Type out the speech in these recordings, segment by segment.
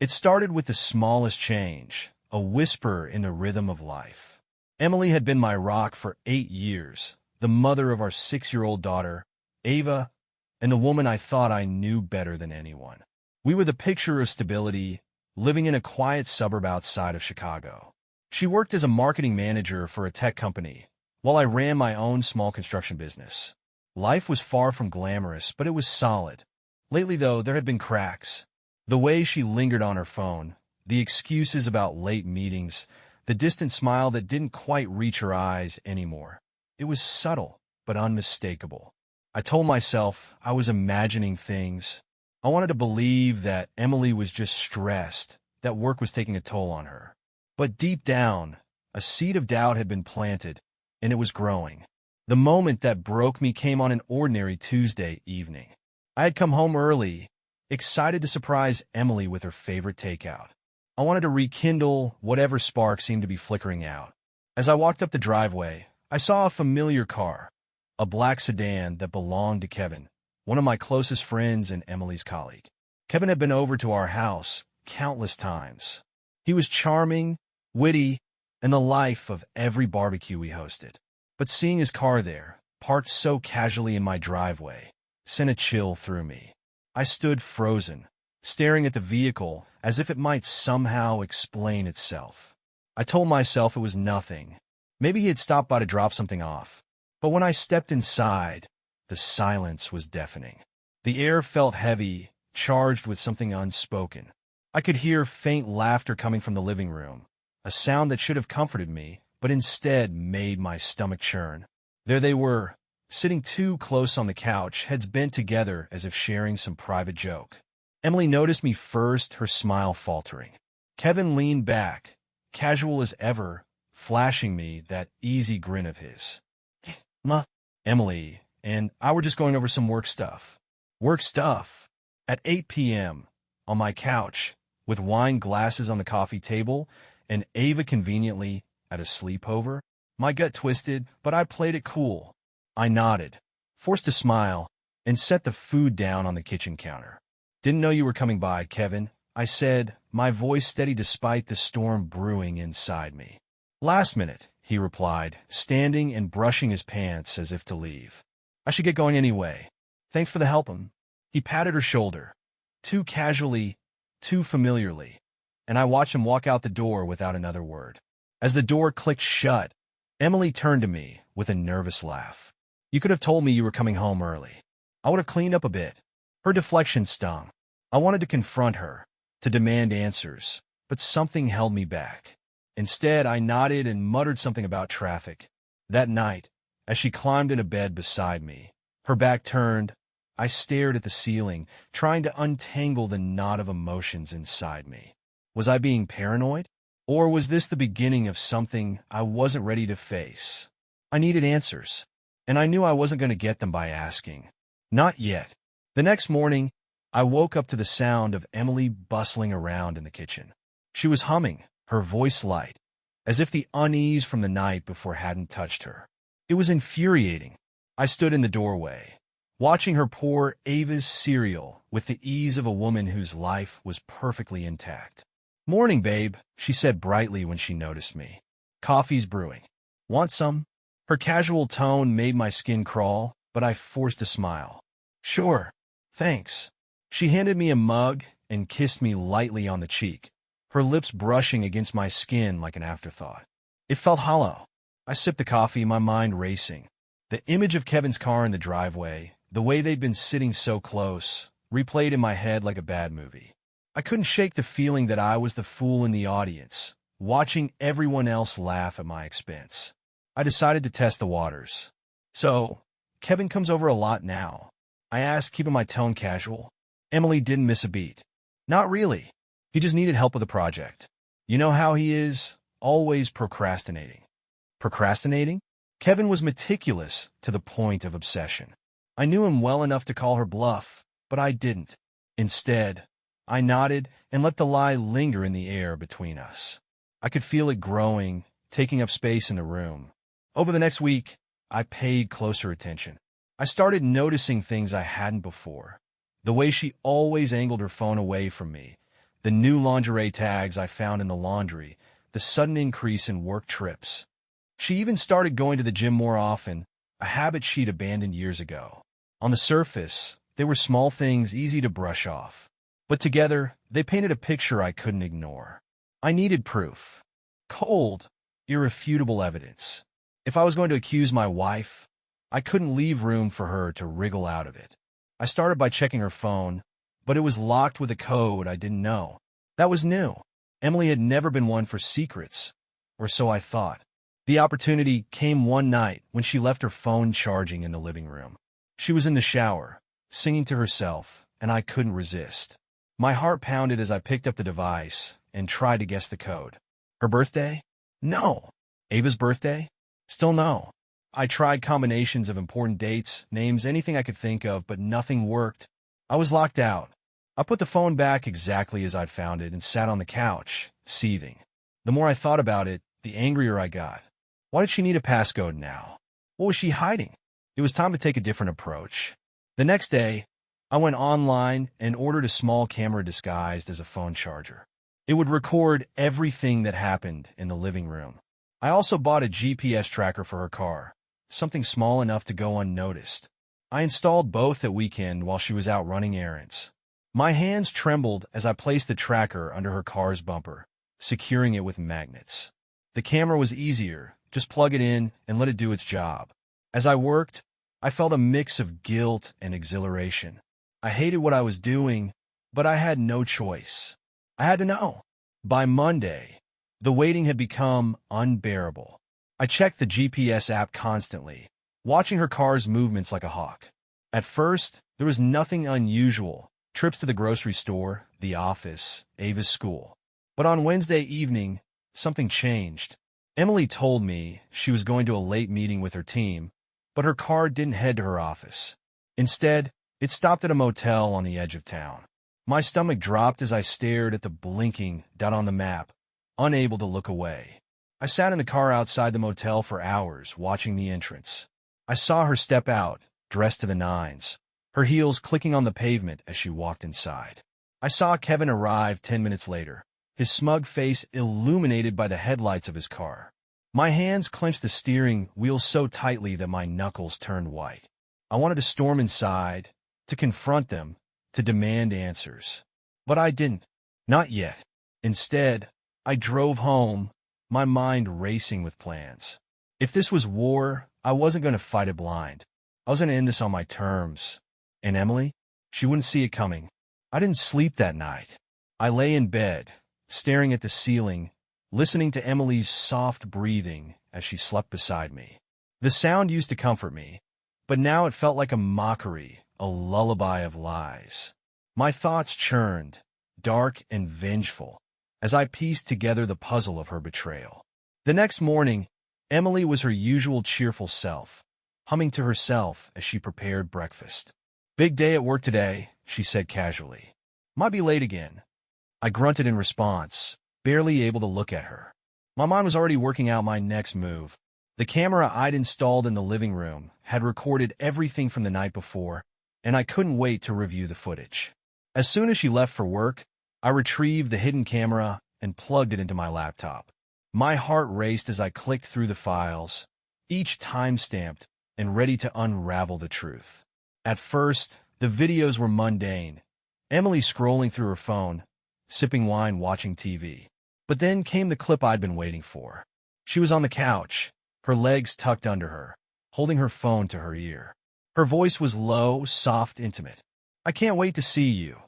It started with the smallest change, a whisper in the rhythm of life. Emily had been my rock for 8 years, the mother of our 6-year-old daughter, Ava, and the woman I thought I knew better than anyone. We were the picture of stability, living in a quiet suburb outside of Chicago. She worked as a marketing manager for a tech company, while I ran my own small construction business. Life was far from glamorous, but it was solid. Lately, though, there had been cracks. The way she lingered on her phone, the excuses about late meetings, the distant smile that didn't quite reach her eyes anymore. It was subtle, but unmistakable. I told myself I was imagining things. I wanted to believe that Emily was just stressed, that work was taking a toll on her. But deep down, a seed of doubt had been planted, and it was growing. The moment that broke me came on an ordinary Tuesday evening. I had come home early, excited to surprise Emily with her favorite takeout. I wanted to rekindle whatever spark seemed to be flickering out. As I walked up the driveway, I saw a familiar car, a black sedan that belonged to Kevin, one of my closest friends and Emily's colleague. Kevin had been over to our house countless times. He was charming, witty, and the life of every barbecue we hosted. But seeing his car there, parked so casually in my driveway, sent a chill through me. I stood frozen, staring at the vehicle as if it might somehow explain itself. I told myself it was nothing. Maybe he had stopped by to drop something off. But when I stepped inside, the silence was deafening. The air felt heavy, charged with something unspoken. I could hear faint laughter coming from the living room, a sound that should have comforted me, but instead made my stomach churn. There they were, sitting too close on the couch, heads bent together as if sharing some private joke. Emily noticed me first, her smile faltering. Kevin leaned back, casual as ever, flashing me that easy grin of his. Ma, Emily and I were just going over some work stuff. Work stuff? At 8 p.m., on my couch, with wine glasses on the coffee table, and Ava conveniently at a sleepover? My gut twisted, but I played it cool. I nodded, forced a smile, and set the food down on the kitchen counter. Didn't know you were coming by, Kevin, I said, my voice steady despite the storm brewing inside me. Last minute, he replied, standing and brushing his pants as if to leave. I should get going anyway. Thanks for the help. He patted her shoulder, too casually, too familiarly, and I watched him walk out the door without another word. As the door clicked shut, Emily turned to me with a nervous laugh. You could have told me you were coming home early. I would have cleaned up a bit. Her deflection stung. I wanted to confront her, to demand answers, but something held me back. Instead, I nodded and muttered something about traffic. That night, as she climbed into bed beside me, her back turned, I stared at the ceiling, trying to untangle the knot of emotions inside me. Was I being paranoid? Or was this the beginning of something I wasn't ready to face? I needed answers, and I knew I wasn't going to get them by asking. Not yet. The next morning, I woke up to the sound of Emily bustling around in the kitchen. She was humming, her voice light, as if the unease from the night before hadn't touched her. It was infuriating. I stood in the doorway, watching her pour Ava's cereal with the ease of a woman whose life was perfectly intact. Morning, babe, she said brightly when she noticed me. Coffee's brewing. Want some? Her casual tone made my skin crawl, but I forced a smile. Sure, thanks. She handed me a mug and kissed me lightly on the cheek, her lips brushing against my skin like an afterthought. It felt hollow. I sipped the coffee, my mind racing. The image of Kevin's car in the driveway, the way they'd been sitting so close, replayed in my head like a bad movie. I couldn't shake the feeling that I was the fool in the audience, watching everyone else laugh at my expense. I decided to test the waters. So, Kevin comes over a lot now? I asked, keeping my tone casual. Emily didn't miss a beat. Not really. He just needed help with a project. You know how he is, always procrastinating. Procrastinating? Kevin was meticulous to the point of obsession. I knew him well enough to call her bluff, but I didn't. Instead, I nodded and let the lie linger in the air between us. I could feel it growing, taking up space in the room. Over the next week, I paid closer attention. I started noticing things I hadn't before. The way she always angled her phone away from me, the new lingerie tags I found in the laundry, the sudden increase in work trips. She even started going to the gym more often, a habit she'd abandoned years ago. On the surface, they were small things easy to brush off. But together, they painted a picture I couldn't ignore. I needed proof. Cold, irrefutable evidence. If I was going to accuse my wife, I couldn't leave room for her to wriggle out of it. I started by checking her phone, but it was locked with a code I didn't know. That was new. Emily had never been one for secrets, or so I thought. The opportunity came one night when she left her phone charging in the living room. She was in the shower, singing to herself, and I couldn't resist. My heart pounded as I picked up the device and tried to guess the code. Her birthday? No. Ava's birthday? Still no. I tried combinations of important dates, names, anything I could think of, but nothing worked. I was locked out. I put the phone back exactly as I'd found it and sat on the couch, seething. The more I thought about it, the angrier I got. Why did she need a passcode now? What was she hiding? It was time to take a different approach. The next day, I went online and ordered a small camera disguised as a phone charger. It would record everything that happened in the living room. I also bought a GPS tracker for her car, something small enough to go unnoticed. I installed both that weekend while she was out running errands. My hands trembled as I placed the tracker under her car's bumper, securing it with magnets. The camera was easier, just plug it in and let it do its job. As I worked, I felt a mix of guilt and exhilaration. I hated what I was doing, but I had no choice. I had to know. By Monday, the waiting had become unbearable. I checked the GPS app constantly, watching her car's movements like a hawk. At first, there was nothing unusual. Trips to the grocery store, the office, Ava's school. But on Wednesday evening, something changed. Emily told me she was going to a late meeting with her team, but her car didn't head to her office. Instead, it stopped at a motel on the edge of town. My stomach dropped as I stared at the blinking dot on the map, unable to look away. I sat in the car outside the motel for hours, watching the entrance. I saw her step out, dressed to the nines, her heels clicking on the pavement as she walked inside. I saw Kevin arrive 10 minutes later, his smug face illuminated by the headlights of his car. My hands clenched the steering wheel so tightly that my knuckles turned white. I wanted to storm inside, to confront them, to demand answers. But I didn't. Not yet. Instead, I drove home, my mind racing with plans. If this was war, I wasn't going to fight it blind. I was going to end this on my terms. And Emily? She wouldn't see it coming. I didn't sleep that night. I lay in bed, staring at the ceiling, listening to Emily's soft breathing as she slept beside me. The sound used to comfort me, but now it felt like a mockery, a lullaby of lies. My thoughts churned, dark and vengeful, as I pieced together the puzzle of her betrayal. The next morning, Emily was her usual cheerful self, humming to herself as she prepared breakfast. "Big day at work today," she said casually. "Might be late again." I grunted in response, barely able to look at her. My mind was already working out my next move. The camera I'd installed in the living room had recorded everything from the night before, and I couldn't wait to review the footage. As soon as she left for work, I retrieved the hidden camera and plugged it into my laptop. My heart raced as I clicked through the files, each time-stamped and ready to unravel the truth. At first, the videos were mundane. Emily scrolling through her phone, sipping wine, watching TV. But then came the clip I'd been waiting for. She was on the couch, her legs tucked under her, holding her phone to her ear. Her voice was low, soft, intimate. "I can't wait to see you,"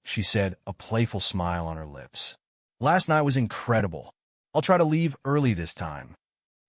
she said, a playful smile on her lips. "Last night was incredible. I'll try to leave early this time."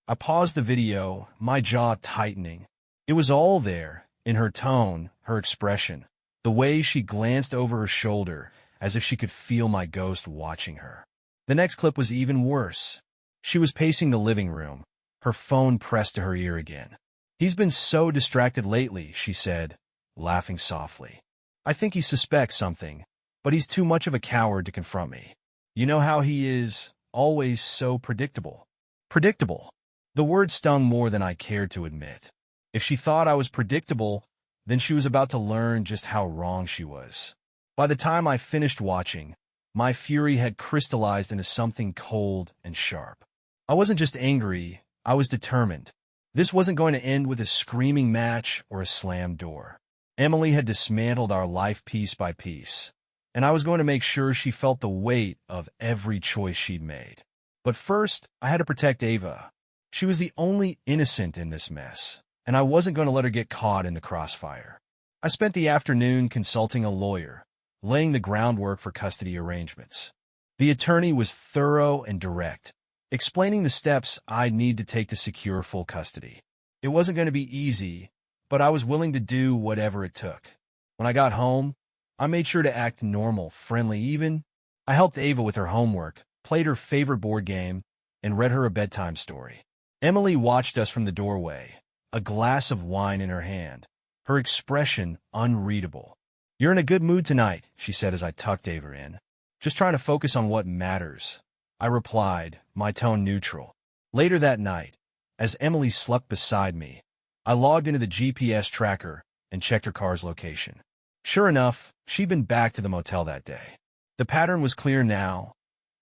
I paused the video, my jaw tightening. It was all there, in her tone, her expression, the way she glanced over her shoulder as if she could feel my ghost watching her. The next clip was even worse. She was pacing the living room, her phone pressed to her ear again. "He's been so distracted lately," she said, laughing softly. "I think he suspects something, but he's too much of a coward to confront me. You know how he is, always so predictable." Predictable. The word stung more than I cared to admit. If she thought I was predictable, then she was about to learn just how wrong she was. By the time I finished watching, My fury had crystallized into something cold and sharp. I wasn't just angry, I was determined. This wasn't going to end with a screaming match or a slammed door. Emily had dismantled our life piece by piece, and I was going to make sure she felt the weight of every choice she'd made. But first, I had to protect Ava. She was the only innocent in this mess, and I wasn't going to let her get caught in the crossfire. I spent the afternoon consulting a lawyer, laying the groundwork for custody arrangements. The attorney was thorough and direct, explaining the steps I'd need to take to secure full custody. It wasn't going to be easy, but I was willing to do whatever it took. When I got home, I made sure to act normal, friendly even. I helped Ava with her homework, played her favorite board game, and read her a bedtime story. Emily watched us from the doorway, a glass of wine in her hand, her expression unreadable. "You're in a good mood tonight," she said as I tucked Ava in. "Just trying to focus on what matters," I replied, my tone neutral. Later that night, as Emily slept beside me, I logged into the GPS tracker and checked her car's location. Sure enough, she'd been back to the motel that day. The pattern was clear now,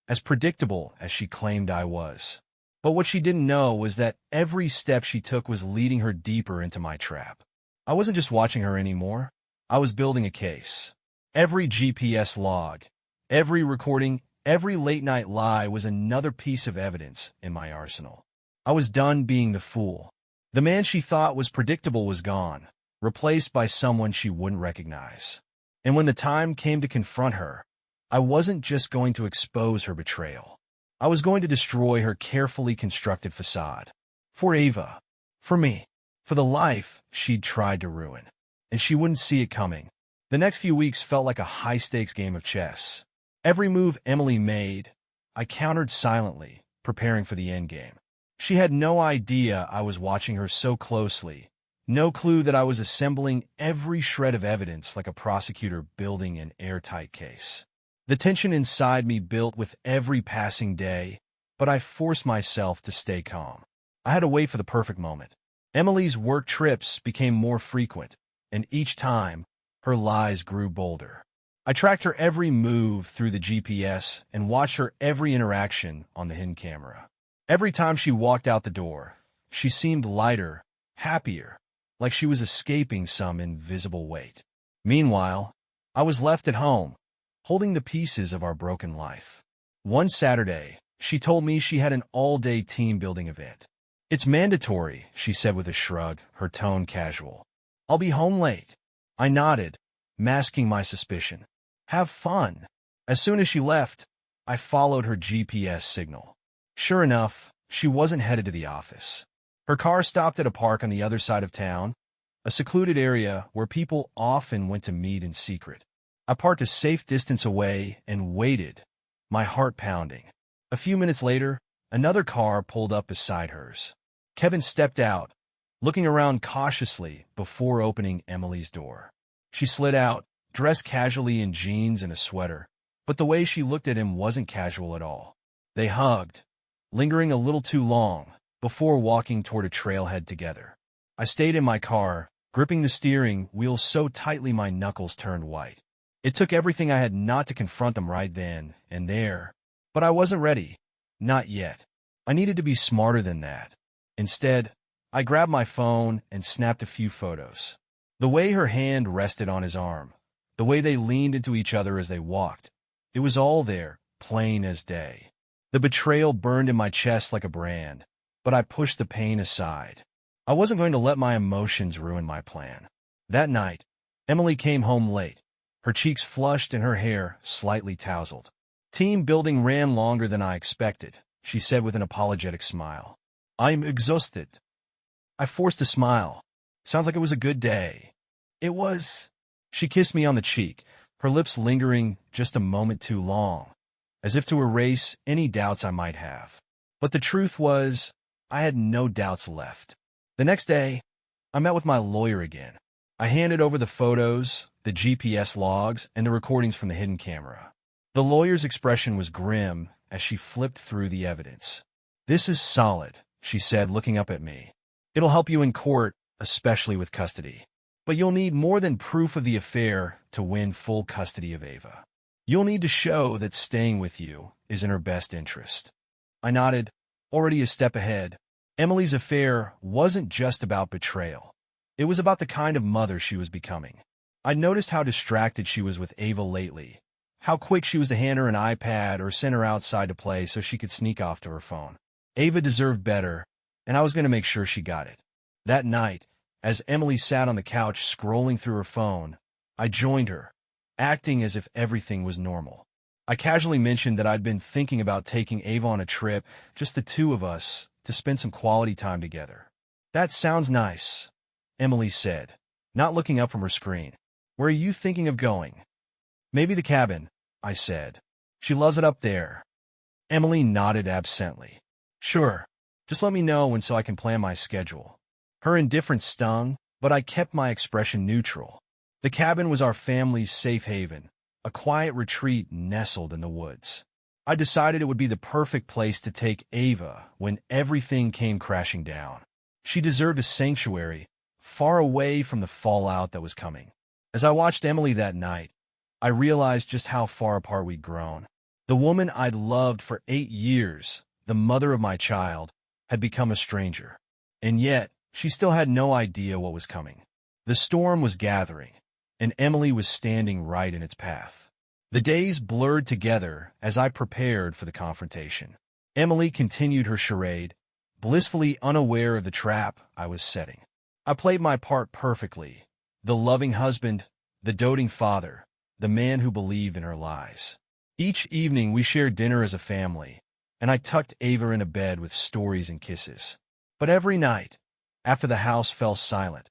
as predictable as she claimed I was. But what she didn't know was that every step she took was leading her deeper into my trap. I wasn't just watching her anymore. I was building a case. Every GPS log, every recording, every late-night lie was another piece of evidence in my arsenal. I was done being the fool. The man she thought was predictable was gone, replaced by someone she wouldn't recognize. And when the time came to confront her, I wasn't just going to expose her betrayal. I was going to destroy her carefully constructed facade. For Ava. For me. For the life she'd tried to ruin. And she wouldn't see it coming. The next few weeks felt like a high-stakes game of chess. Every move Emily made, I countered silently, preparing for the endgame. She had no idea I was watching her so closely, no clue that I was assembling every shred of evidence like a prosecutor building an airtight case. The tension inside me built with every passing day, but I forced myself to stay calm. I had to wait for the perfect moment. Emily's work trips became more frequent, and each time, her lies grew bolder. I tracked her every move through the GPS and watched her every interaction on the hidden camera. Every time she walked out the door, she seemed lighter, happier, like she was escaping some invisible weight. Meanwhile, I was left at home, holding the pieces of our broken life. One Saturday, she told me she had an all-day team-building event. "It's mandatory," she said with a shrug, her tone casual. "I'll be home late." I nodded, masking my suspicion. "Have fun." As soon as she left, I followed her GPS signal. Sure enough, she wasn't headed to the office. Her car stopped at a park on the other side of town, a secluded area where people often went to meet in secret. I parked a safe distance away and waited, my heart pounding. A few minutes later, another car pulled up beside hers. Kevin stepped out, looking around cautiously before opening Emily's door. She slid out, dressed casually in jeans and a sweater, but the way she looked at him wasn't casual at all. They hugged, lingering a little too long, before walking toward a trailhead together. I stayed in my car, gripping the steering wheel so tightly my knuckles turned white. It took everything I had not to confront them right then and there, but I wasn't ready. Not yet. I needed to be smarter than that. Instead, I grabbed my phone and snapped a few photos. The way her hand rested on his arm, the way they leaned into each other as they walked, it was all there, plain as day. The betrayal burned in my chest like a brand, but I pushed the pain aside. I wasn't going to let my emotions ruin my plan. That night, Emily came home late, her cheeks flushed and her hair slightly tousled. "Team building ran longer than I expected," she said with an apologetic smile. "I'm exhausted." I forced a smile. "Sounds like it was a good day." "It was." She kissed me on the cheek, her lips lingering just a moment too long, as if to erase any doubts I might have. But the truth was, I had no doubts left. The next day, I met with my lawyer again. I handed over the photos, the GPS logs, and the recordings from the hidden camera. The lawyer's expression was grim as she flipped through the evidence. "This is solid," she said, looking up at me. "It'll help you in court, especially with custody. But you'll need more than proof of the affair to win full custody of Ava. You'll need to show that staying with you is in her best interest. I nodded, already a step ahead. Emily's affair wasn't just about betrayal. It was about the kind of mother she was becoming. I'd noticed how distracted she was with Ava lately, how quick she was to hand her an iPad or send her outside to play so she could sneak off to her phone. Ava deserved better, and I was going to make sure she got it. That night, as Emily sat on the couch scrolling through her phone, I joined her, acting as if everything was normal. I casually mentioned that I'd been thinking about taking Ava on a trip, just the two of us, to spend some quality time together. That sounds nice, Emily said, not looking up from her screen. Where are you thinking of going? Maybe the cabin, I said. She loves it up there. Emily nodded absently. Sure, just let me know when so I can plan my schedule. Her indifference stung, but I kept my expression neutral. The cabin was our family's safe haven, a quiet retreat nestled in the woods. I decided it would be the perfect place to take Ava when everything came crashing down. She deserved a sanctuary, far away from the fallout that was coming. As I watched Emily that night, I realized just how far apart we'd grown. The woman I'd loved for 8 years, the mother of my child, had become a stranger. And yet, she still had no idea what was coming. The storm was gathering, and Emily was standing right in its path. The days blurred together as I prepared for the confrontation. Emily continued her charade, blissfully unaware of the trap I was setting. I played my part perfectly, the loving husband, the doting father, the man who believed in her lies. Each evening we shared dinner as a family, and I tucked Ava into bed with stories and kisses. But every night, after the house fell silent,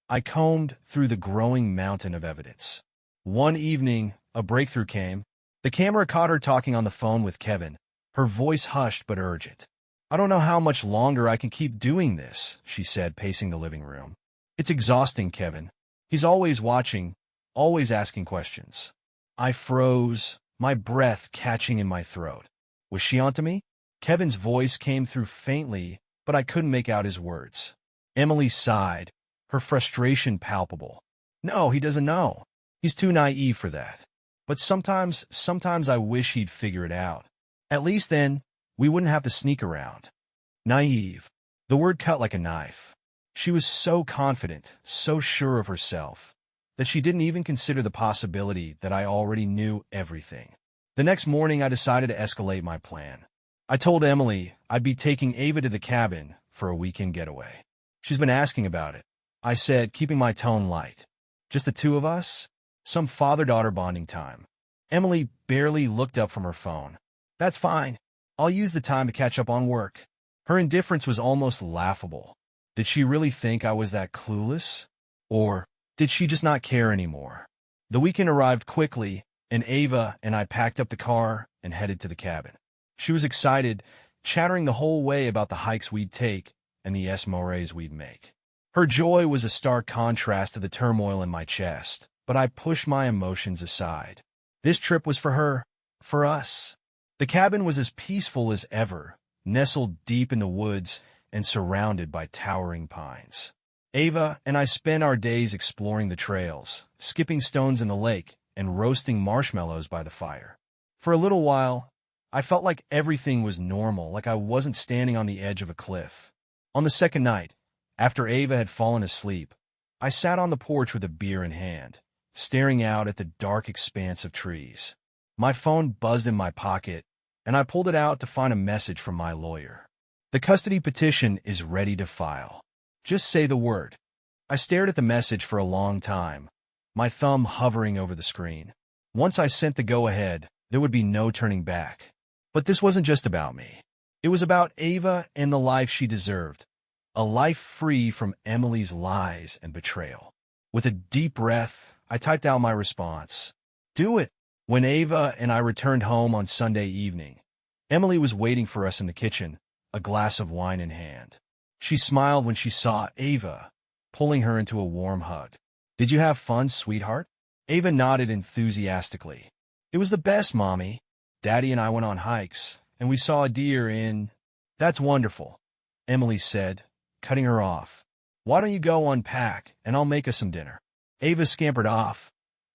I combed through the growing mountain of evidence. One evening, a breakthrough came. The camera caught her talking on the phone with Kevin, her voice hushed but urgent. I don't know how much longer I can keep doing this, she said, pacing the living room. It's exhausting, Kevin. He's always watching, always asking questions. I froze, my breath catching in my throat. Was she onto me? Kevin's voice came through faintly, but I couldn't make out his words. Emily sighed, her frustration palpable. No, he doesn't know. He's too naive for that. But sometimes I wish he'd figure it out. At least then, we wouldn't have to sneak around. Naive. The word cut like a knife. She was so confident, so sure of herself, that she didn't even consider the possibility that I already knew everything. The next morning, I decided to escalate my plan. I told Emily I'd be taking Ava to the cabin for a weekend getaway. She's been asking about it, I said, keeping my tone light. Just the two of us? Some father-daughter bonding time. Emily barely looked up from her phone. That's fine. I'll use the time to catch up on work. Her indifference was almost laughable. Did she really think I was that clueless? Or did she just not care anymore? The weekend arrived quickly, and Ava and I packed up the car and headed to the cabin. She was excited, chattering the whole way about the hikes we'd take and the esmores we'd make. Her joy was a stark contrast to the turmoil in my chest, but I pushed my emotions aside. This trip was for her, for us. The cabin was as peaceful as ever, nestled deep in the woods and surrounded by towering pines. Ava and I spent our days exploring the trails, skipping stones in the lake, and roasting marshmallows by the fire. For a little while, I felt like everything was normal, like I wasn't standing on the edge of a cliff. On the second night, after Ava had fallen asleep, I sat on the porch with a beer in hand, staring out at the dark expanse of trees. My phone buzzed in my pocket, and I pulled it out to find a message from my lawyer. The custody petition is ready to file. Just say the word. I stared at the message for a long time, my thumb hovering over the screen. Once I sent the go-ahead, there would be no turning back. But this wasn't just about me. It was about Ava and the life she deserved, a life free from Emily's lies and betrayal. With a deep breath, I typed out my response. Do it. When Ava and I returned home on Sunday evening, Emily was waiting for us in the kitchen, a glass of wine in hand. She smiled when she saw Ava, pulling her into a warm hug. Did you have fun, sweetheart? Ava nodded enthusiastically. It was the best, Mommy. Daddy and I went on hikes, and we saw a deer in... That's wonderful, Emily said, cutting her off. Why don't you go unpack, and I'll make us some dinner? Ava scampered off,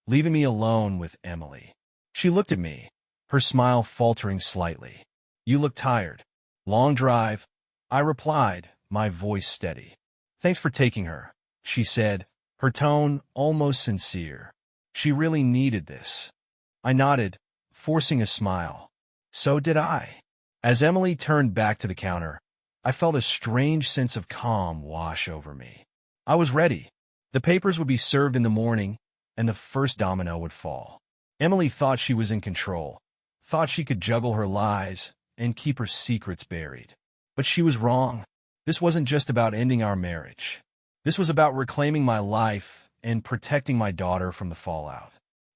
leaving me alone with Emily. She looked at me, her smile faltering slightly. You look tired. Long drive? I replied, my voice steady. Thanks for taking her, she said, her tone almost sincere. She really needed this. I nodded, forcing a smile. So did I. As Emily turned back to the counter, I felt a strange sense of calm wash over me. I was ready. The papers would be served in the morning, and the first domino would fall. Emily thought she was in control, thought she could juggle her lies and keep her secrets buried. But she was wrong. This wasn't just about ending our marriage. This was about reclaiming my life and protecting my daughter from the fallout.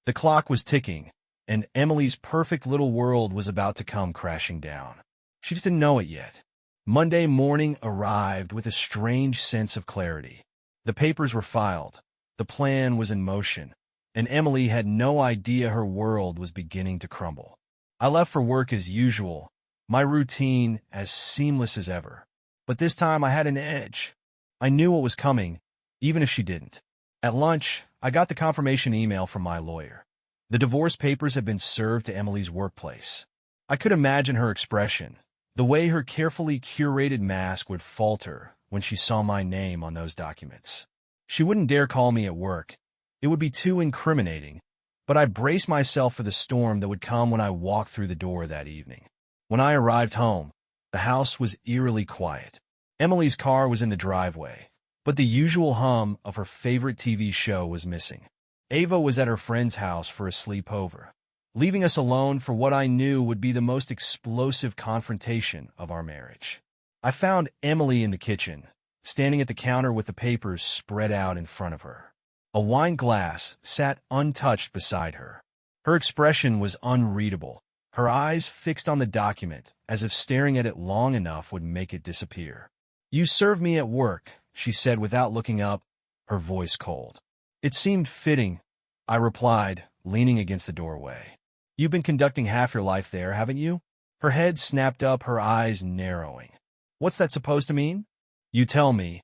The clock was ticking, and Emily's perfect little world was about to come crashing down. She just didn't know it yet. Monday morning arrived with a strange sense of clarity. The papers were filed, the plan was in motion, and Emily had no idea her world was beginning to crumble. I left for work as usual, my routine as seamless as ever. But this time I had an edge. I knew what was coming, even if she didn't. At lunch, I got the confirmation email from my lawyer. The divorce papers had been served to Emily's workplace. I could imagine her expression, the way her carefully curated mask would falter when she saw my name on those documents. She wouldn't dare call me at work. It would be too incriminating, but I braced myself for the storm that would come when I walked through the door that evening. When I arrived home, the house was eerily quiet. Emily's car was in the driveway, but the usual hum of her favorite TV show was missing. Ava was at her friend's house for a sleepover, leaving us alone for what I knew would be the most explosive confrontation of our marriage. I found Emily in the kitchen, standing at the counter with the papers spread out in front of her. A wine glass sat untouched beside her. Her expression was unreadable, her eyes fixed on the document as if staring at it long enough would make it disappear. You served me at work, she said without looking up, her voice cold. It seemed fitting, I replied, leaning against the doorway. You've been conducting half your life there, haven't you? Her head snapped up, her eyes narrowing. What's that supposed to mean? You tell me,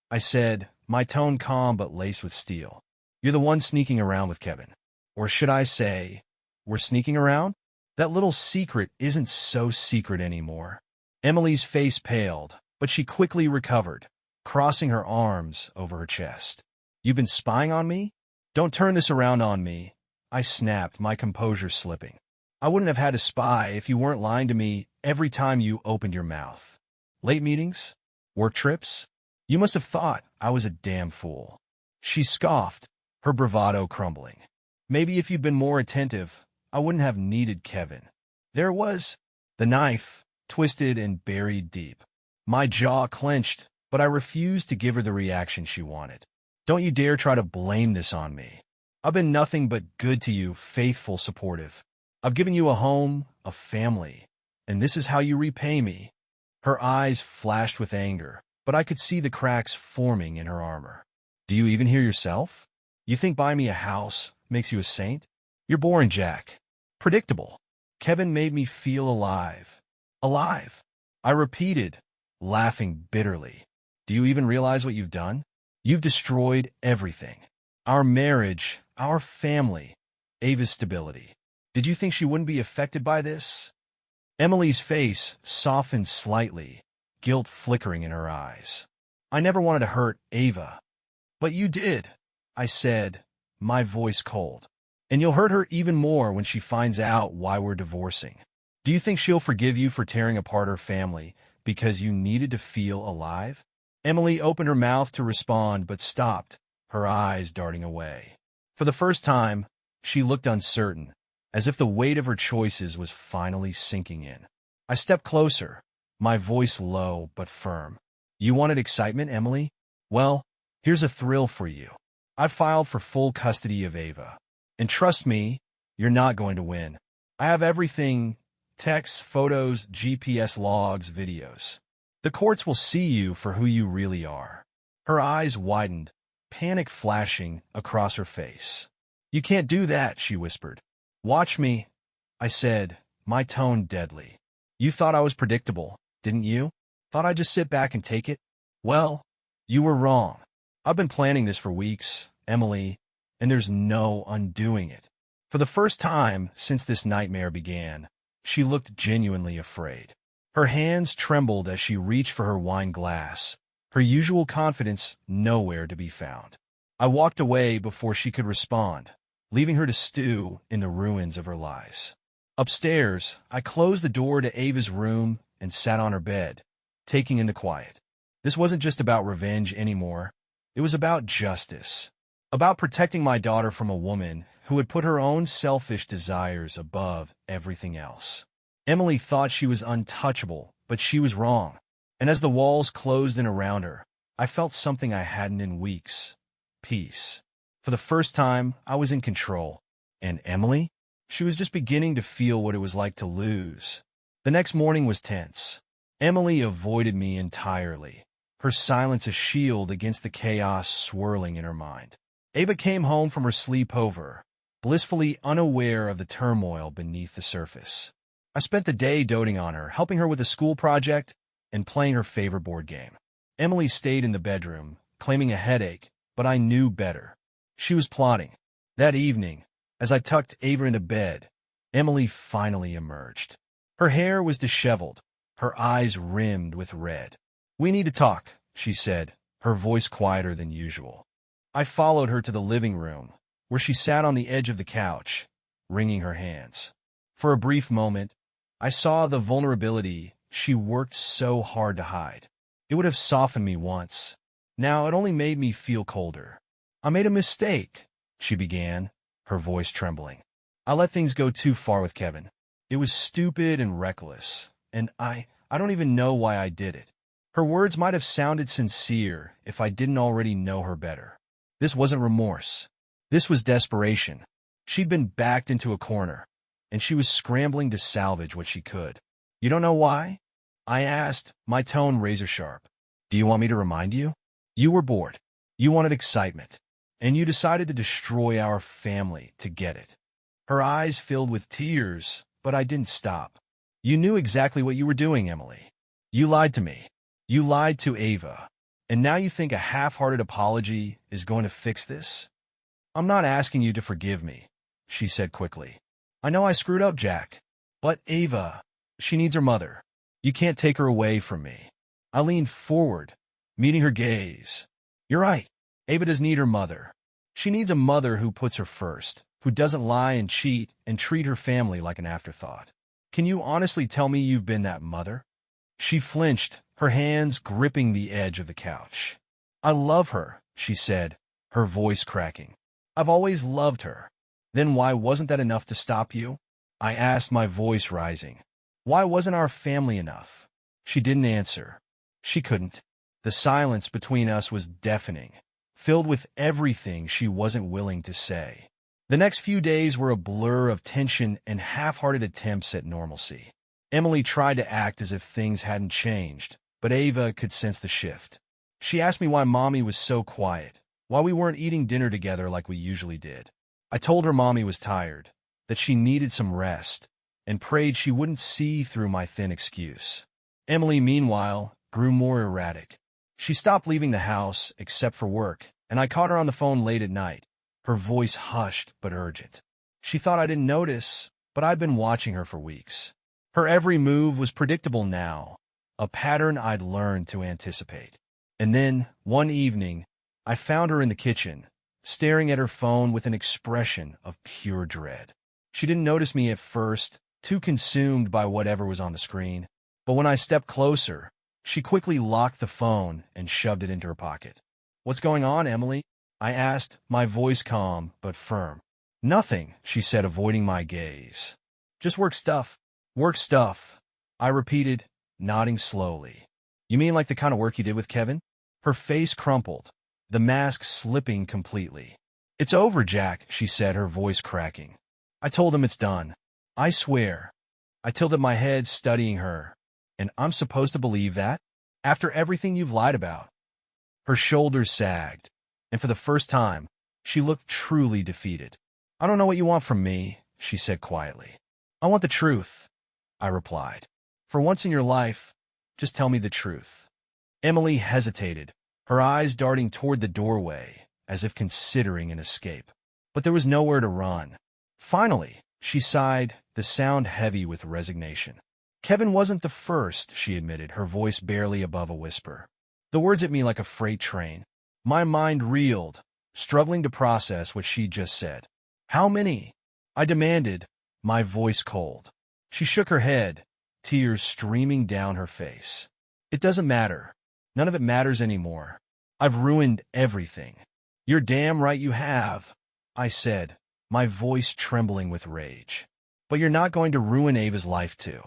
I said, my tone calm but laced with steel. You're the one sneaking around with Kevin. Or should I say, we're sneaking around? That little secret isn't so secret anymore. Emily's face paled, but she quickly recovered, crossing her arms over her chest. You've been spying on me? Don't turn this around on me, I snapped, my composure slipping. I wouldn't have had a spy if you weren't lying to me every time you opened your mouth. Late meetings? Work trips? You must have thought I was a damn fool. She scoffed, her bravado crumbling. Maybe if you'd been more attentive, I wouldn't have needed Kevin. There it was, the knife, twisted and buried deep. My jaw clenched, but I refused to give her the reaction she wanted. Don't you dare try to blame this on me. I've been nothing but good to you, faithful, supportive. I've given you a home, a family, and this is how you repay me. Her eyes flashed with anger, but I could see the cracks forming in her armor. Do you even hear yourself? You think buying me a house makes you a saint? You're boring, Jack. Predictable. Kevin made me feel alive. Alive. I repeated, laughing bitterly. Do you even realize what you've done? You've destroyed everything. Our marriage, our family, Ava's stability. Did you think she wouldn't be affected by this? Emily's face softened slightly, guilt flickering in her eyes. I never wanted to hurt Ava. But you did, I said, my voice cold. And you'll hurt her even more when she finds out why we're divorcing. Do you think she'll forgive you for tearing apart her family because you needed to feel alive? Emily opened her mouth to respond but stopped, her eyes darting away. For the first time, she looked uncertain, as if the weight of her choices was finally sinking in. I stepped closer, my voice low but firm. You wanted excitement, Emily? Well, here's a thrill for you. I've filed for full custody of Ava. And trust me, you're not going to win. I have everything, texts, photos, GPS logs, videos. The courts will see you for who you really are. Her eyes widened, panic flashing across her face. You can't do that, she whispered. Watch me, I said, my tone deadly. You thought I was predictable, didn't you? Thought I'd just sit back and take it? Well, you were wrong. I've been planning this for weeks, Emily, and there's no undoing it. For the first time since this nightmare began, she looked genuinely afraid. Her hands trembled as she reached for her wine glass, her usual confidence nowhere to be found. I walked away before she could respond, leaving her to stew in the ruins of her lies. Upstairs, I closed the door to Ava's room and sat on her bed, taking in the quiet. This wasn't just about revenge anymore. It was about justice, about protecting my daughter from a woman who had put her own selfish desires above everything else. Emily thought she was untouchable, but she was wrong. And as the walls closed in around her, I felt something I hadn't in weeks. Peace. For the first time, I was in control. And Emily? She was just beginning to feel what it was like to lose. The next morning was tense. Emily avoided me entirely, her silence a shield against the chaos swirling in her mind. Ava came home from her sleepover, blissfully unaware of the turmoil beneath the surface. I spent the day doting on her, helping her with a school project and playing her favorite board game. Emily stayed in the bedroom, claiming a headache, but I knew better. She was plotting. That evening, as I tucked Ava into bed, Emily finally emerged. Her hair was disheveled, her eyes rimmed with red. "We need to talk," she said, her voice quieter than usual. I followed her to the living room, where she sat on the edge of the couch, wringing her hands. For a brief moment, I saw the vulnerability she worked so hard to hide. It would have softened me once. Now it only made me feel colder. "I made a mistake," she began, her voice trembling. "I let things go too far with Kevin. It was stupid and reckless, and I don't even know why I did it." Her words might have sounded sincere if I didn't already know her better. This wasn't remorse. This was desperation. She'd been backed into a corner, and she was scrambling to salvage what she could. "You don't know why?" I asked, my tone razor-sharp. "Do you want me to remind you? You were bored. You wanted excitement. And you decided to destroy our family to get it." Her eyes filled with tears, but I didn't stop. "You knew exactly what you were doing, Emily. You lied to me. You lied to Ava. And now you think a half-hearted apology is going to fix this?" "I'm not asking you to forgive me," she said quickly. "I know I screwed up, Jack. But Ava, she needs her mother. You can't take her away from me." I leaned forward, meeting her gaze. "You're right. Ava does need her mother. She needs a mother who puts her first, who doesn't lie and cheat and treat her family like an afterthought. Can you honestly tell me you've been that mother?" She flinched, her hands gripping the edge of the couch. "I love her," she said, her voice cracking. "I've always loved her." "Then why wasn't that enough to stop you?" I asked, my voice rising. "Why wasn't our family enough?" She didn't answer. She couldn't. The silence between us was deafening, filled with everything she wasn't willing to say. The next few days were a blur of tension and half-hearted attempts at normalcy. Emily tried to act as if things hadn't changed, but Ava could sense the shift. She asked me why Mommy was so quiet, why we weren't eating dinner together like we usually did. I told her Mommy was tired, that she needed some rest, and prayed she wouldn't see through my thin excuse. Emily, meanwhile, grew more erratic. She stopped leaving the house, except for work, and I caught her on the phone late at night, her voice hushed but urgent. She thought I didn't notice, but I'd been watching her for weeks. Her every move was predictable now, a pattern I'd learned to anticipate. And then, one evening, I found her in the kitchen, staring at her phone with an expression of pure dread. She didn't notice me at first, too consumed by whatever was on the screen. But when I stepped closer, she quickly locked the phone and shoved it into her pocket. "What's going on, Emily?" I asked, my voice calm but firm. "Nothing," she said, avoiding my gaze. "Just work stuff." "Work stuff," I repeated, nodding slowly. "You mean like the kind of work you did with Kevin?" Her face crumpled, the mask slipping completely. "It's over, Jack," she said, her voice cracking. "I told him it's done. I swear." I tilted my head, studying her. "And I'm supposed to believe that? After everything you've lied about?" Her shoulders sagged, and for the first time, she looked truly defeated. "I don't know what you want from me," she said quietly. "I want the truth," I replied. "For once in your life, just tell me the truth." Emily hesitated, her eyes darting toward the doorway, as if considering an escape. But there was nowhere to run. Finally, she sighed, the sound heavy with resignation. Kevin wasn't the first, she admitted, her voice barely above a whisper. The words hit me like a freight train. My mind reeled, struggling to process what she just said. How many? I demanded, my voice cold. She shook her head, tears streaming down her face. It doesn't matter. None of it matters anymore. I've ruined everything. You're damn right you have, I said, my voice trembling with rage. But you're not going to ruin Ava's life too.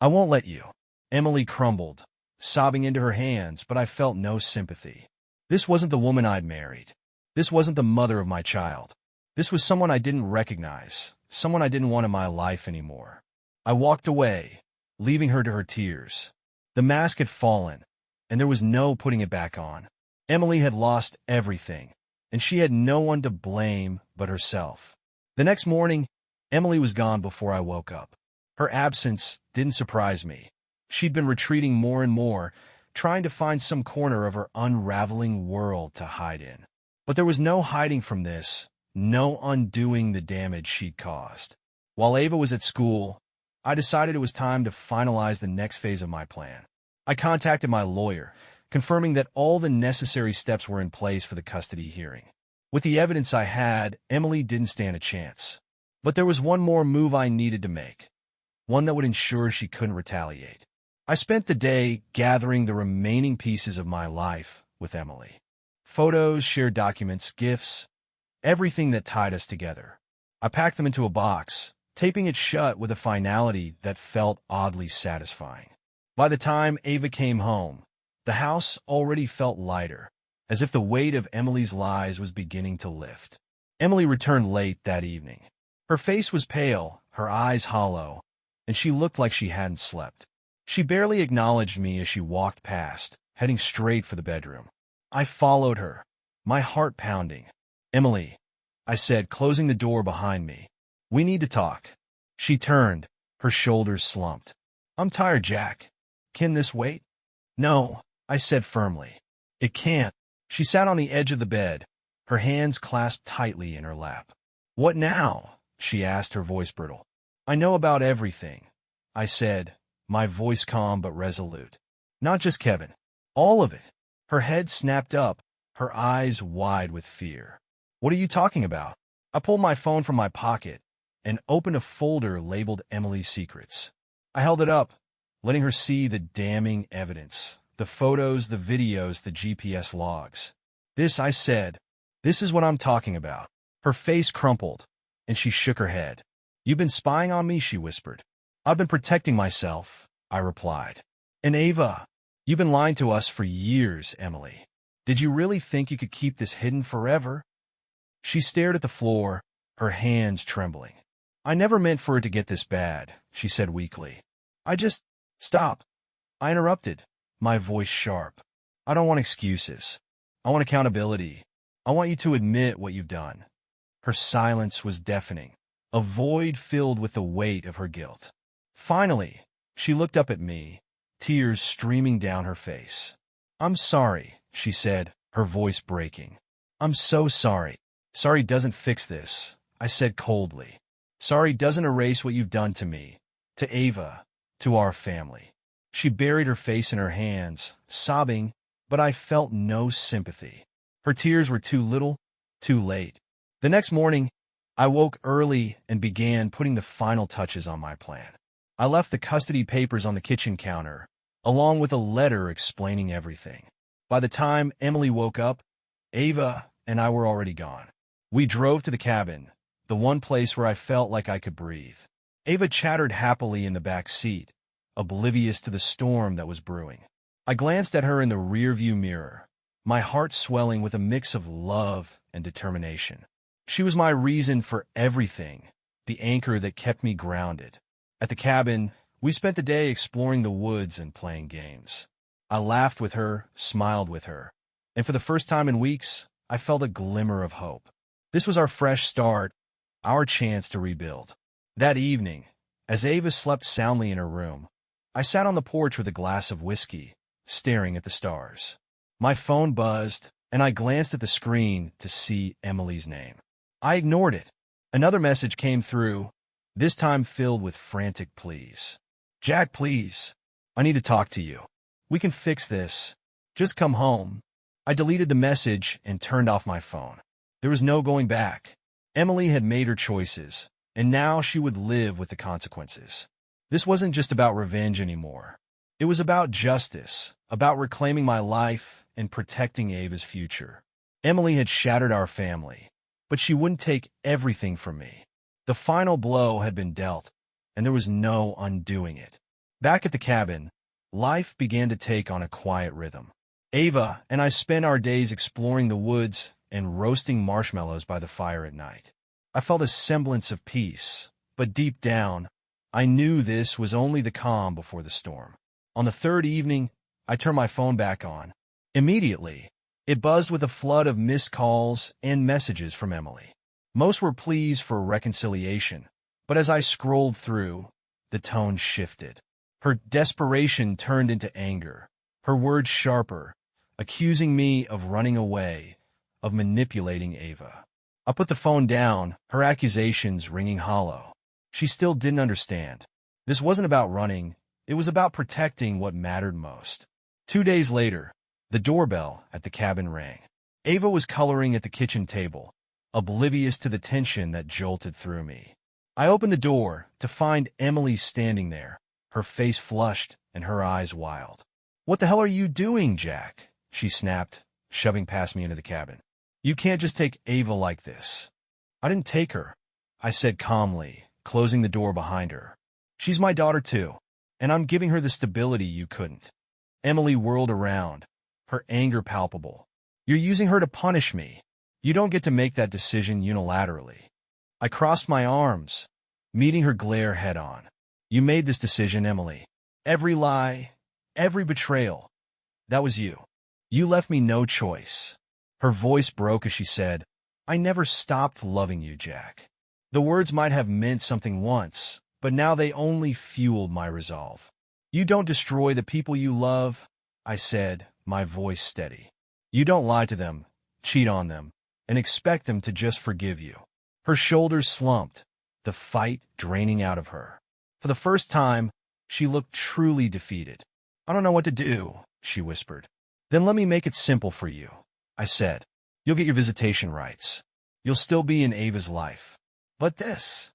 I won't let you. Emily crumbled, sobbing into her hands, but I felt no sympathy. This wasn't the woman I'd married. This wasn't the mother of my child. This was someone I didn't recognize, someone I didn't want in my life anymore. I walked away, leaving her to her tears. The mask had fallen, and there was no putting it back on. Emily had lost everything, and she had no one to blame but herself. The next morning, Emily was gone before I woke up. Her absence didn't surprise me. She'd been retreating more and more, trying to find some corner of her unraveling world to hide in. But there was no hiding from this, no undoing the damage she'd caused. While Ava was at school, I decided it was time to finalize the next phase of my plan. I contacted my lawyer, confirming that all the necessary steps were in place for the custody hearing. With the evidence I had, Emily didn't stand a chance. But there was one more move I needed to make, one that would ensure she couldn't retaliate. I spent the day gathering the remaining pieces of my life with Emily. Photos, shared documents, gifts, everything that tied us together. I packed them into a box, taping it shut with a finality that felt oddly satisfying. By the time Ava came home, the house already felt lighter, as if the weight of Emily's lies was beginning to lift. Emily returned late that evening. Her face was pale, her eyes hollow, and she looked like she hadn't slept. She barely acknowledged me as she walked past, heading straight for the bedroom. I followed her, my heart pounding. "Emily," I said, closing the door behind me. "We need to talk." She turned, her shoulders slumped. "I'm tired, Jack. Can this wait?" "No," I said firmly. "It can't." She sat on the edge of the bed, her hands clasped tightly in her lap. "What now?" she asked, her voice brittle. "I know about everything," I said, my voice calm but resolute. "Not just Kevin. All of it." Her head snapped up, her eyes wide with fear. "What are you talking about?" I pulled my phone from my pocket and opened a folder labeled Emily's Secrets. I held it up, letting her see the damning evidence, the photos, the videos, the GPS logs. "This," I said, "this is what I'm talking about." Her face crumpled, and she shook her head. "You've been spying on me," she whispered. "I've been protecting myself," I replied. "And Ava, you've been lying to us for years, Emily. Did you really think you could keep this hidden forever?" She stared at the floor, her hands trembling. "I never meant for it to get this bad," she said weakly. Stop." I interrupted, my voice sharp. "I don't want excuses. I want accountability. I want you to admit what you've done." Her silence was deafening, a void filled with the weight of her guilt. Finally, she looked up at me, tears streaming down her face. "I'm sorry," she said, her voice breaking. "I'm so sorry." "Sorry doesn't fix this," I said coldly. "Sorry doesn't erase what you've done to me, to Ava, to our family." She buried her face in her hands, sobbing, but I felt no sympathy. Her tears were too little, too late. The next morning, I woke early and began putting the final touches on my plan. I left the custody papers on the kitchen counter, along with a letter explaining everything. By the time Emily woke up, Ava and I were already gone. We drove to the cabin, the one place where I felt like I could breathe. Ava chattered happily in the back seat, oblivious to the storm that was brewing. I glanced at her in the rearview mirror, my heart swelling with a mix of love and determination. She was my reason for everything, the anchor that kept me grounded. At the cabin, we spent the day exploring the woods and playing games. I laughed with her, smiled with her, and for the first time in weeks, I felt a glimmer of hope. This was our fresh start, our chance to rebuild. That evening, as Ava slept soundly in her room, I sat on the porch with a glass of whiskey, staring at the stars. My phone buzzed, and I glanced at the screen to see Emily's name. I ignored it. Another message came through, this time filled with frantic pleas. Jack, please. I need to talk to you. We can fix this. Just come home. I deleted the message and turned off my phone. There was no going back. Emily had made her choices, and now she would live with the consequences. This wasn't just about revenge anymore. It was about justice, about reclaiming my life and protecting Ava's future. Emily had shattered our family, but she wouldn't take everything from me. The final blow had been dealt, and there was no undoing it. Back at the cabin, life began to take on a quiet rhythm. Ava and I spent our days exploring the woods and roasting marshmallows by the fire at night. I felt a semblance of peace, but deep down, I knew this was only the calm before the storm. On the third evening, I turned my phone back on. Immediately, it buzzed with a flood of missed calls and messages from Emily. Most were pleas for reconciliation, but as I scrolled through, the tone shifted. Her desperation turned into anger, her words sharper, accusing me of running away, of manipulating Ava. I put the phone down, her accusations ringing hollow. She still didn't understand. This wasn't about running, it was about protecting what mattered most. 2 days later, the doorbell at the cabin rang. Ava was coloring at the kitchen table, oblivious to the tension that jolted through me. I opened the door to find Emily standing there, her face flushed and her eyes wild. "What the hell are you doing, Jack?" she snapped, shoving past me into the cabin. "You can't just take Ava like this." "I didn't take her," I said calmly, closing the door behind her. "She's my daughter too, and I'm giving her the stability you couldn't." Emily whirled around, her anger palpable. "You're using her to punish me. You don't get to make that decision unilaterally." I crossed my arms, meeting her glare head-on. "You made this decision, Emily. Every lie, every betrayal. That was you. You left me no choice." Her voice broke as she said, "I never stopped loving you, Jack." The words might have meant something once, but now they only fueled my resolve. "You don't destroy the people you love," I said, my voice steady. "You don't lie to them, cheat on them, and expect them to just forgive you." Her shoulders slumped, the fight draining out of her. For the first time, she looked truly defeated. "I don't know what to do," she whispered. "Then let me make it simple for you," I said. "You'll get your visitation rights. You'll still be in Ava's life. But this,"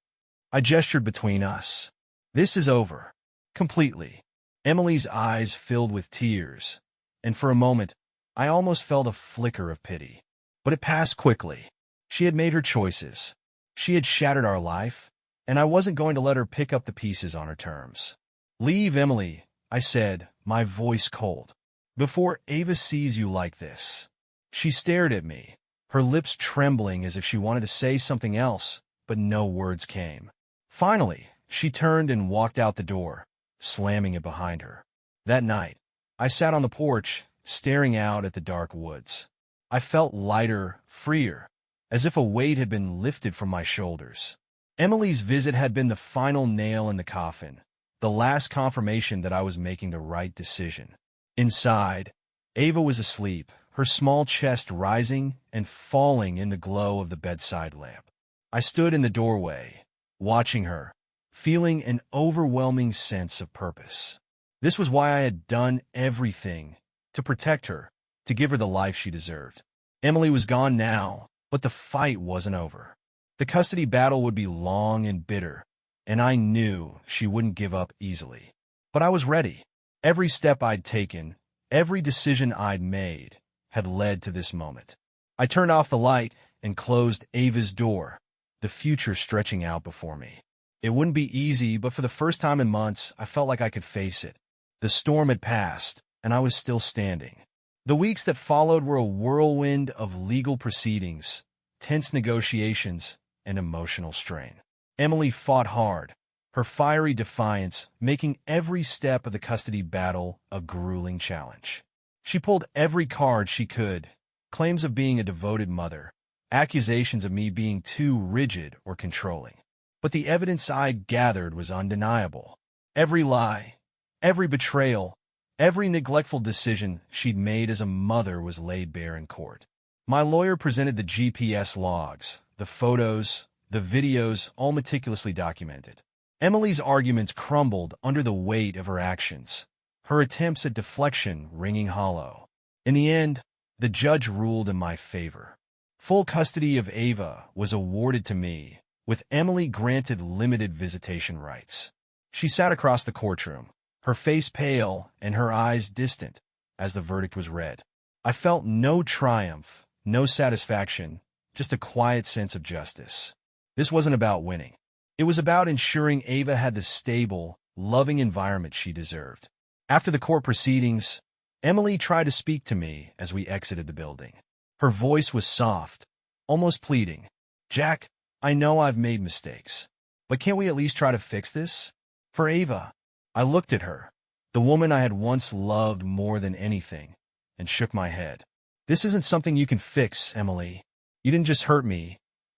I gestured between us, "this is over. Completely." Emily's eyes filled with tears, and for a moment, I almost felt a flicker of pity. But it passed quickly. She had made her choices. She had shattered our life, and I wasn't going to let her pick up the pieces on her terms. "Leave, Emily," I said, my voice cold. "Before Ava sees you like this." She stared at me, her lips trembling as if she wanted to say something else, but no words came. Finally, she turned and walked out the door, slamming it behind her. That night, I sat on the porch, staring out at the dark woods. I felt lighter, freer, as if a weight had been lifted from my shoulders. Emily's visit had been the final nail in the coffin, the last confirmation that I was making the right decision. Inside, Ava was asleep, her small chest rising and falling in the glow of the bedside lamp. I stood in the doorway, watching her, feeling an overwhelming sense of purpose. This was why I had done everything, to protect her, to give her the life she deserved. Emily was gone now, but the fight wasn't over. The custody battle would be long and bitter, and I knew she wouldn't give up easily. But I was ready. Every step I'd taken, every decision I'd made, had led to this moment. I turned off the light and closed Ava's door, the future stretching out before me. It wouldn't be easy, but for the first time in months, I felt like I could face it. The storm had passed, and I was still standing. The weeks that followed were a whirlwind of legal proceedings, tense negotiations, and emotional strain. Emily fought hard, her fiery defiance making every step of the custody battle a grueling challenge. She pulled every card she could, claims of being a devoted mother, accusations of me being too rigid or controlling. But the evidence I'd gathered was undeniable. Every lie, every betrayal, every neglectful decision she'd made as a mother was laid bare in court. My lawyer presented the GPS logs, the photos, the videos all meticulously documented. Emily's arguments crumbled under the weight of her actions, her attempts at deflection ringing hollow. In the end, the judge ruled in my favor. Full custody of Ava was awarded to me, with Emily granted limited visitation rights. She sat across the courtroom, her face pale and her eyes distant, as the verdict was read. I felt no triumph, no satisfaction, just a quiet sense of justice. This wasn't about winning. It was about ensuring Ava had the stable, loving environment she deserved. After the court proceedings, Emily tried to speak to me as we exited the building. Her voice was soft, almost pleading. "Jack, I know I've made mistakes, but can't we at least try to fix this? For Ava." I looked at her, the woman I had once loved more than anything, and shook my head. "This isn't something you can fix, Emily. You didn't just hurt me,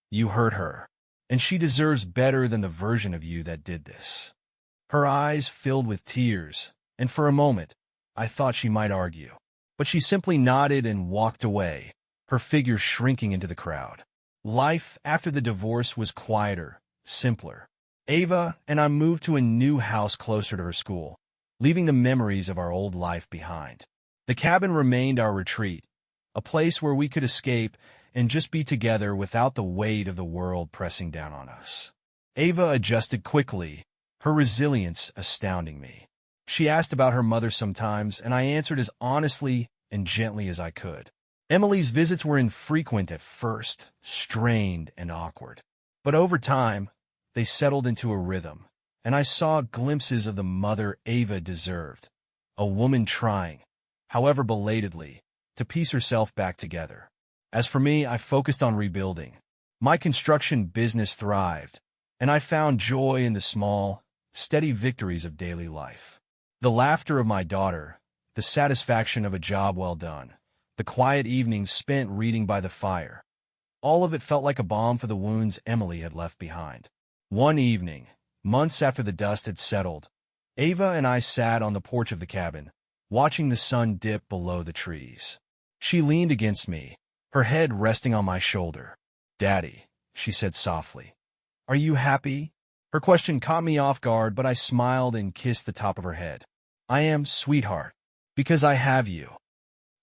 you hurt her. And she deserves better than the version of you that did this." Her eyes filled with tears, and for a moment, I thought she might argue. But she simply nodded and walked away, her figure shrinking into the crowd. Life after the divorce was quieter, simpler. Ava and I moved to a new house closer to her school, leaving the memories of our old life behind. The cabin remained our retreat, a place where we could escape and just be together without the weight of the world pressing down on us. Ava adjusted quickly, her resilience astounding me. She asked about her mother sometimes, and I answered as honestly and gently as I could. Emily's visits were infrequent at first, strained and awkward. But over time, they settled into a rhythm, and I saw glimpses of the mother Ava deserved, a woman trying, however belatedly, to piece herself back together. As for me, I focused on rebuilding. My construction business thrived, and I found joy in the small, steady victories of daily life. The laughter of my daughter, the satisfaction of a job well done, the quiet evenings spent reading by the fire. All of it felt like a balm for the wounds Emily had left behind. One evening, months after the dust had settled, Ava and I sat on the porch of the cabin, watching the sun dip below the trees. She leaned against me, her head resting on my shoulder. "Daddy," she said softly, "are you happy?" Her question caught me off guard, but I smiled and kissed the top of her head. "I am, sweetheart, because I have you."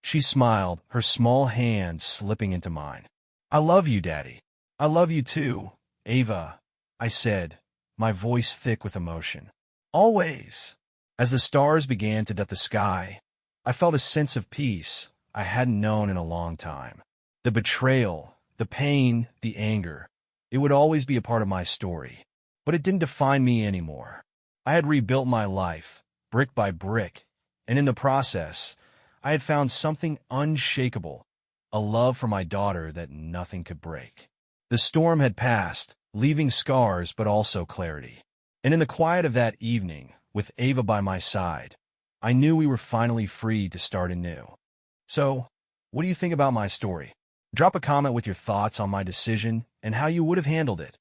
She smiled, her small hand slipping into mine. "I love you, Daddy. I love you too, Ava," I said, my voice thick with emotion. "Always." As the stars began to dot the sky, I felt a sense of peace I hadn't known in a long time. The betrayal, the pain, the anger, it would always be a part of my story, but it didn't define me anymore. I had rebuilt my life, brick by brick, and in the process, I had found something unshakable, a love for my daughter that nothing could break. The storm had passed, leaving scars but also clarity. And in the quiet of that evening, with Ava by my side, I knew we were finally free to start anew. So, what do you think about my story? Drop a comment with your thoughts on my decision and how you would have handled it.